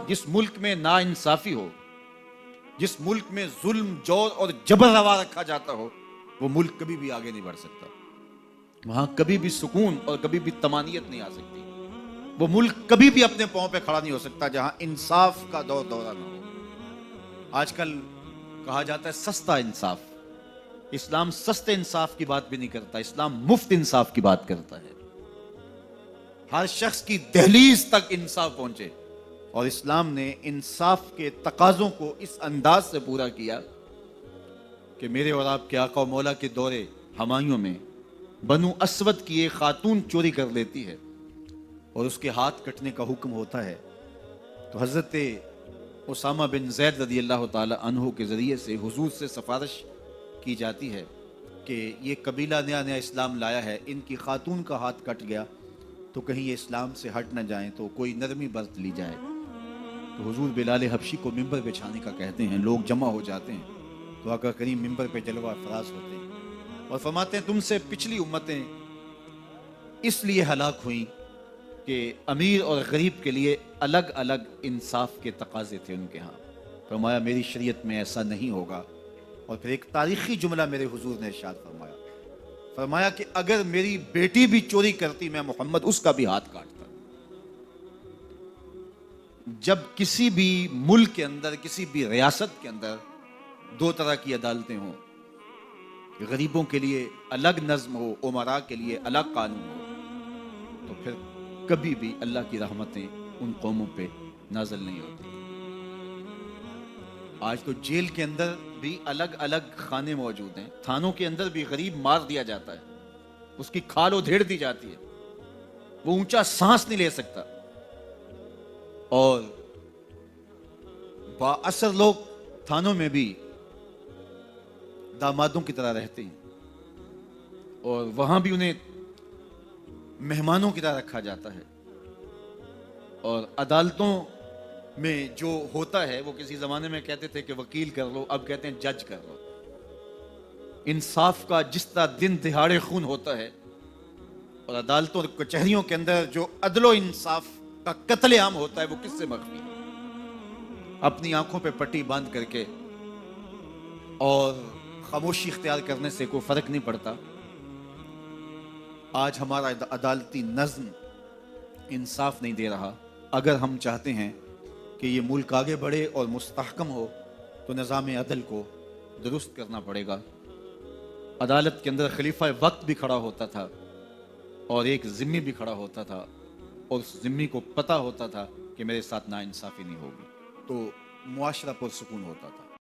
جس ملک میں ناانصافی ہو، جس ملک میں ظلم، جور اور جبر روا رکھا جاتا ہو، وہ ملک کبھی بھی آگے نہیں بڑھ سکتا. وہاں کبھی بھی سکون اور کبھی بھی طمانینت نہیں آ سکتی. وہ ملک کبھی بھی اپنے پاؤں پہ کھڑا نہیں ہو سکتا جہاں انصاف کا دورہ نہ ہو. آج کل کہا جاتا ہے سستا انصاف. اسلام سستے انصاف کی بات بھی نہیں کرتا، اسلام مفت انصاف کی بات کرتا ہے. ہر شخص کی دہلیز تک انصاف پہنچے. اور اسلام نے انصاف کے تقاضوں کو اس انداز سے پورا کیا کہ میرے اور آپ کے آقا و مولا کے دور ہمایوں میں بنو اسود کی ایک خاتون چوری کر لیتی ہے اور اس کے ہاتھ کٹنے کا حکم ہوتا ہے، تو حضرت اسامہ بن زید رضی اللہ تعالی عنہ کے ذریعے سے حضور سے سفارش کی جاتی ہے کہ یہ قبیلہ نیا نیا اسلام لایا ہے، ان کی خاتون کا ہاتھ کٹ گیا تو کہیں یہ اسلام سے ہٹ نہ جائیں، تو کوئی نرمی برت لی جائے. تو حضور بلال حبشی کو ممبر بچھانے کا کہتے ہیں، لوگ جمع ہو جاتے ہیں تو آقا کریم ممبر پہ جلوہ افراز ہوتے ہیں اور فرماتے ہیں تم سے پچھلی امتیں اس لیے ہلاک ہوئیں کہ امیر اور غریب کے لیے الگ الگ انصاف کے تقاضے تھے ان کے ہاں. فرمایا میری شریعت میں ایسا نہیں ہوگا. اور پھر ایک تاریخی جملہ میرے حضور نے ارشاد فرمایا کہ اگر میری بیٹی بھی چوری کرتی میں محمد اس کا بھی ہاتھ کاٹتا. جب کسی بھی ملک کے اندر، کسی بھی ریاست کے اندر دو طرح کی عدالتیں ہوں، غریبوں کے لیے الگ نظم ہو، امراء کے لیے الگ قانون ہو، تو پھر کبھی بھی اللہ کی رحمتیں ان قوموں پہ نازل نہیں ہوتی. آج تو جیل کے اندر بھی الگ الگ خانے موجود ہیں، تھانوں کے اندر بھی غریب مار دیا جاتا ہے، اس کی کھال ادھیڑ دی جاتی ہے، وہ اونچا سانس نہیں لے سکتا. اور با اثر لوگ تھانوں میں بھی دامادوں کی طرح رہتے ہیں اور وہاں بھی انہیں مہمانوں کی طرح رکھا جاتا ہے. اور عدالتوں میں جو ہوتا ہے وہ کسی زمانے میں کہتے تھے کہ وکیل کر لو، اب کہتے ہیں جج کر لو. انصاف کا جس طرح دن دہاڑے خون ہوتا ہے اور عدالتوں اور کچہریوں کے اندر جو عدل و انصاف کا قتل عام ہوتا ہے وہ کس سے مخفی ہے؟ اپنی آنکھوں پہ پٹی باندھ کر کے اور خاموشی اختیار کرنے سے کوئی فرق نہیں پڑتا. آج ہمارا عدالتی نظم انصاف نہیں دے رہا. اگر ہم چاہتے ہیں کہ یہ ملک آگے بڑھے اور مستحکم ہو تو نظام عدل کو درست کرنا پڑے گا. عدالت کے اندر خلیفہ وقت بھی کھڑا ہوتا تھا اور ایک ذمی بھی کھڑا ہوتا تھا اور اس ذمی کو پتہ ہوتا تھا کہ میرے ساتھ ناانصافی نہیں ہوگی، تو معاشرہ پرسکون ہوتا تھا.